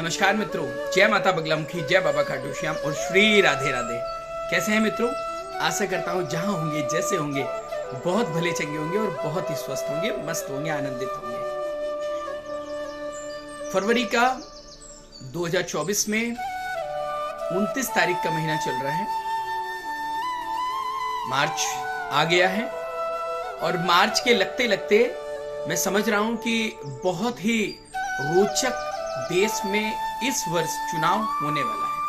नमस्कार मित्रों, जय माता बगलामुखी, जय बाबा खाटू श्याम और श्री राधे राधे। कैसे हैं मित्रों? आशा करता हूँ जहां होंगे, जैसे होंगे, बहुत भले चंगे होंगे और बहुत ही स्वस्थ होंगे, मस्त होंगे, आनंदित होंगे। फरवरी का 2024 में 29 तारीख का महीना चल रहा है। मार्च आ गया है और मार्च के लगते लगते मैं समझ रहा हूं कि बहुत ही रोचक देश में इस वर्ष चुनाव होने वाला है।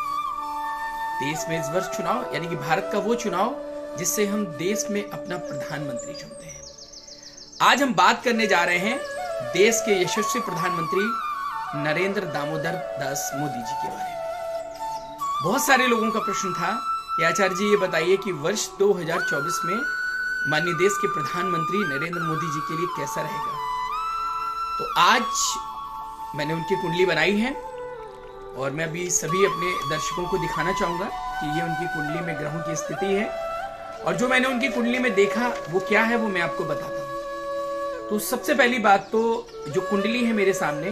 देश में इस वर्ष चुनाव यानी कि भारत का वो चुनाव जिससे हम देश में अपना प्रधानमंत्री चुनते हैं। आज हम बात करने जा रहे हैं देश के यशस्वी प्रधानमंत्री नरेंद्र दामोदर दास मोदी जी के बारे में। बहुत सारे लोगों का प्रश्न था कि आचार्य जी ये बताइए कि वर्ष 2024 में माननीय देश के प्रधानमंत्री नरेंद्र मोदी जी के लिए कैसा रहेगा। तो आज मैंने उनकी कुंडली बनाई है और मैं अभी सभी अपने दर्शकों को दिखाना चाहूंगा कि ये उनकी कुंडली में ग्रहों की स्थिति है और जो मैंने उनकी कुंडली में देखा वो क्या है वो मैं आपको बताता हूं। तो सबसे पहली बात तो जो कुंडली है मेरे सामने,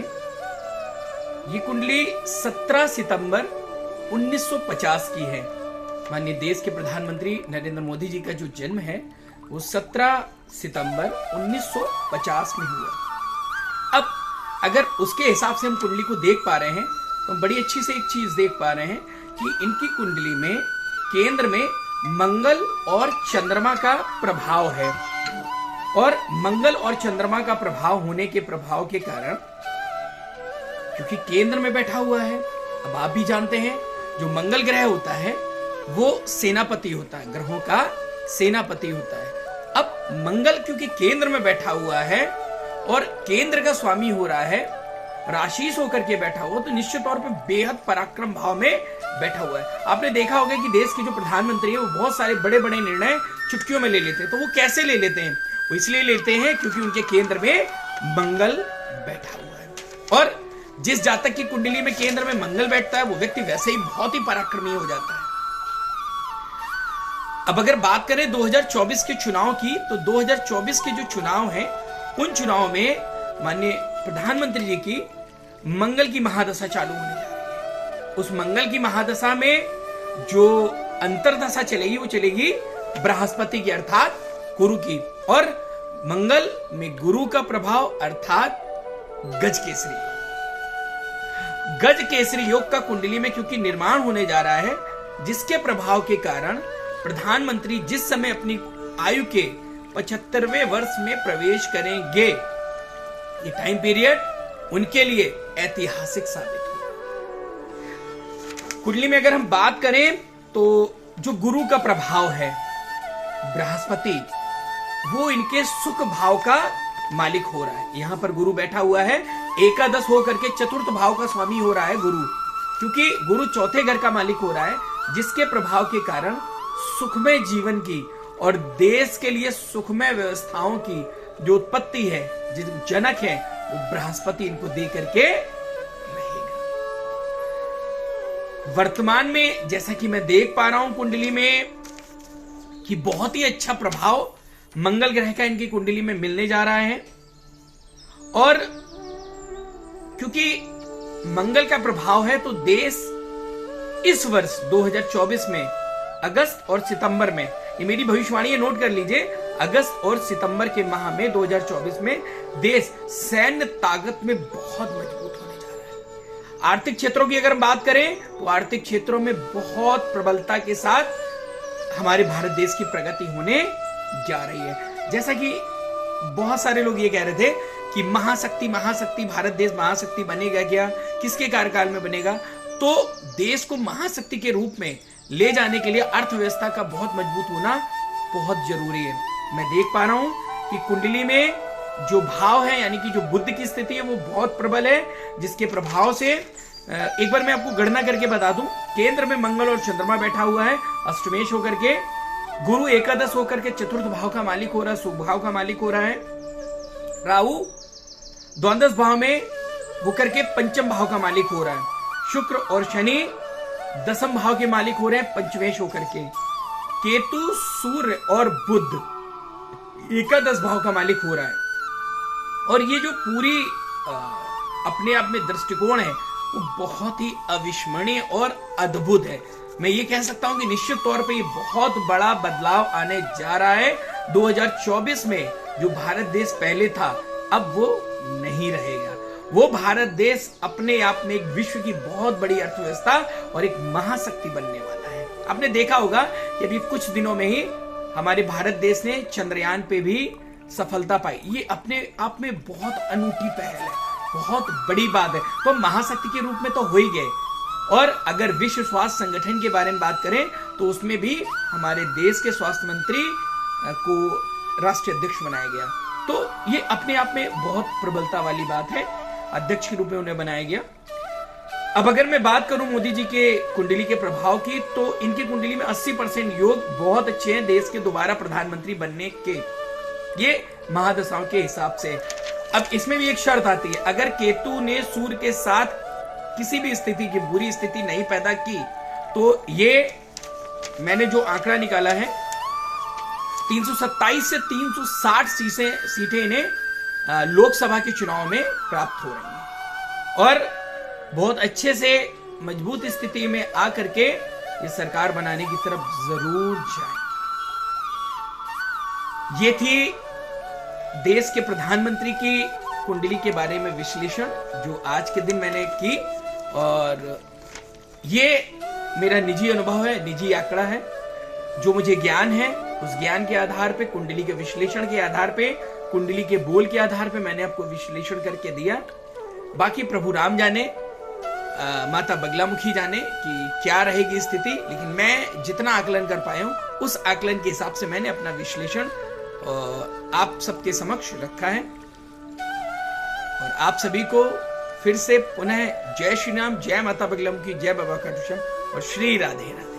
ये कुंडली 17 सितंबर 1950 की है। माननीय देश के प्रधानमंत्री नरेंद्र मोदी जी का जो जन्म है वो 17 सितंबर 1950 में हुआ। अब अगर उसके हिसाब से हम कुंडली को देख पा रहे हैं तो हम बड़ी अच्छी से एक चीज देख पा रहे हैं कि इनकी कुंडली में केंद्र में मंगल और चंद्रमा का प्रभाव है और मंगल और चंद्रमा का प्रभाव होने के प्रभाव के कारण, क्योंकि केंद्र में बैठा हुआ है, अब आप भी जानते हैं जो मंगल ग्रह होता है वो सेनापति होता है, ग्रहों का सेनापति होता है। अब मंगल क्योंकि केंद्र में बैठा हुआ है और केंद्र का स्वामी हो रहा है, राशीष होकर के बैठा हुआ, तो निश्चित तौर पे बेहद पराक्रम भाव में बैठा हुआ है। आपने देखा होगा कि देश के जो प्रधानमंत्री है वो बहुत सारे बड़े बड़े निर्णय चुटकियों में ले लेते हैं। तो वो कैसे ले लेते हैं? वो इसलिए लेते हैं क्योंकि उनके केंद्र में मंगल बैठा हुआ है और जिस जातक की कुंडली में केंद्र में मंगल बैठता है वो व्यक्ति वैसे ही बहुत ही पराक्रमी हो जाता है। अब अगर बात करें 2024 के चुनाव की, तो 2024 के जो चुनाव हैं उन चुनाव में माननीय प्रधानमंत्री जी की मंगल की महादशा चालू होने जा रही है। उस मंगल की महादशा में जो अंतरदशा चलेगी वो चलेगी बृहस्पति की अर्थात गुरु की, और मंगल में गुरु का प्रभाव अर्थात गज केसरी। गज केसरी योग का कुंडली में क्योंकि निर्माण होने जा रहा है, जिसके प्रभाव के कारण प्रधानमंत्री जिस समय अपनी आयु के 75वें वर्ष में प्रवेश करेंगे, ये टाइम पीरियड उनके लिए ऐतिहासिक साबित होगा। कुंडली में अगर हम बात करें तो जो गुरु का प्रभाव है बृहस्पति, वो इनके सुख भाव का मालिक हो रहा है। यहां पर गुरु बैठा हुआ है, एकादश होकर के चतुर्थ भाव का स्वामी हो रहा है गुरु, क्योंकि गुरु चौथे घर का मालिक हो रहा है, जिसके प्रभाव के कारण सुखमय जीवन की और देश के लिए सुखमय व्यवस्थाओं की जो उत्पत्ति है, जो जनक है, वो बृहस्पति इनको दे करके रहेगा। वर्तमान में जैसा कि मैं देख पा रहा हूं कुंडली में कि बहुत ही अच्छा प्रभाव मंगल ग्रह का इनकी कुंडली में मिलने जा रहा है और क्योंकि मंगल का प्रभाव है तो देश इस वर्ष 2024 में अगस्त और सितंबर में, ये मेरी भविष्यवाणी है, नोट कर लीजिए, अगस्त और सितंबर के माह में 2024 में देश सैन्य ताकत में बहुत मजबूत होने जा रहा है। आर्थिक क्षेत्रों की अगर हम बात करें तो आर्थिक क्षेत्रों में बहुत प्रबलता के साथ हमारे भारत देश की प्रगति होने जा रही है। जैसा कि बहुत सारे लोग ये कह रहे थे कि महाशक्ति भारत देश महाशक्ति बनेगा क्या, किसके कार्यकाल में बनेगा? तो देश को महाशक्ति के रूप में ले जाने के लिए अर्थव्यवस्था का बहुत मजबूत होना बहुत जरूरी है। मैं देख पा रहा हूं कि कुंडली में जो भाव है यानी कि जो बुध की स्थिति है वो बहुत प्रबल है, जिसके प्रभाव से एक बार मैं आपको गणना करके बता दूं, केंद्र में मंगल और चंद्रमा बैठा हुआ है, अष्टमेश होकर के, गुरु एकादश होकर के चतुर्थ भाव का मालिक हो रहा है, सुख भाव का मालिक हो रहा है, राहु द्वादश भाव में होकर के पंचम भाव का मालिक हो रहा है, शुक्र और शनि दसम भाव के मालिक हो रहे हैं पंचमेश होकर के, केतु सूर्य और बुध एकादश भाव का मालिक हो रहा है। और ये जो पूरी अपने आप में दृष्टिकोण है वो बहुत ही अविस्मरणीय और अद्भुत है। मैं ये कह सकता हूं कि निश्चित तौर पे ये बहुत बड़ा बदलाव आने जा रहा है। 2024 में जो भारत देश पहले था अब वो नहीं रहेगा। वो भारत देश अपने आप में एक विश्व की बहुत बड़ी अर्थव्यवस्था और एक महाशक्ति बनने वाला है। आपने देखा होगा कि अभी कुछ दिनों में ही हमारे भारत देश ने चंद्रयान पे भी सफलता पाई। ये अपने आप में बहुत अनूठी पहल है, बहुत बड़ी बात है। तो महाशक्ति के रूप में तो हो ही गए, और अगर विश्व स्वास्थ्य संगठन के बारे में बात करें तो उसमें भी हमारे देश के स्वास्थ्य मंत्री को राष्ट्रीय अध्यक्ष बनाया गया। तो ये अपने आप में बहुत प्रबलता वाली बात है, अध्यक्ष के रूप में उन्हें बनाया गया। अब अगर मैं बात करूं मोदी जी के कुंडली के प्रभाव की, तो इनकी कुंडली में 80% योग बहुत अच्छे हैं देश के दोबारा प्रधानमंत्री बनने के, ये महादशाओं के हिसाब से। अब इसमें भी एक शर्त आती है, अगर केतु ने सूर्य के साथ किसी भी स्थिति की बुरी स्थिति नहीं पैदा की तो ये मैंने जो आंकड़ा निकाला है 327 से 360 सीटें इन्हें लोकसभा के चुनाव में प्राप्त हो रही हैं, और बहुत अच्छे से मजबूत स्थिति में आकर के ये सरकार बनाने की तरफ जरूर जाए। ये थी देश के प्रधानमंत्री की कुंडली के बारे में विश्लेषण जो आज के दिन मैंने की, और ये मेरा निजी अनुभव है, निजी आंकड़ा है। जो मुझे ज्ञान है उस ज्ञान के आधार पे, कुंडली के विश्लेषण के आधार पे, कुंडली के बोल के आधार पे मैंने आपको विश्लेषण करके दिया। बाकी प्रभु राम जाने, माता बगलामुखी जाने कि क्या रहेगी स्थिति, लेकिन मैं जितना आकलन कर पाया हूं उस आकलन के हिसाब से मैंने अपना विश्लेषण आप सबके समक्ष रखा है। और आप सभी को फिर से पुनः जय श्री राम, जय माता बगलामुखी, जय बाबा का और श्री राधे राधे।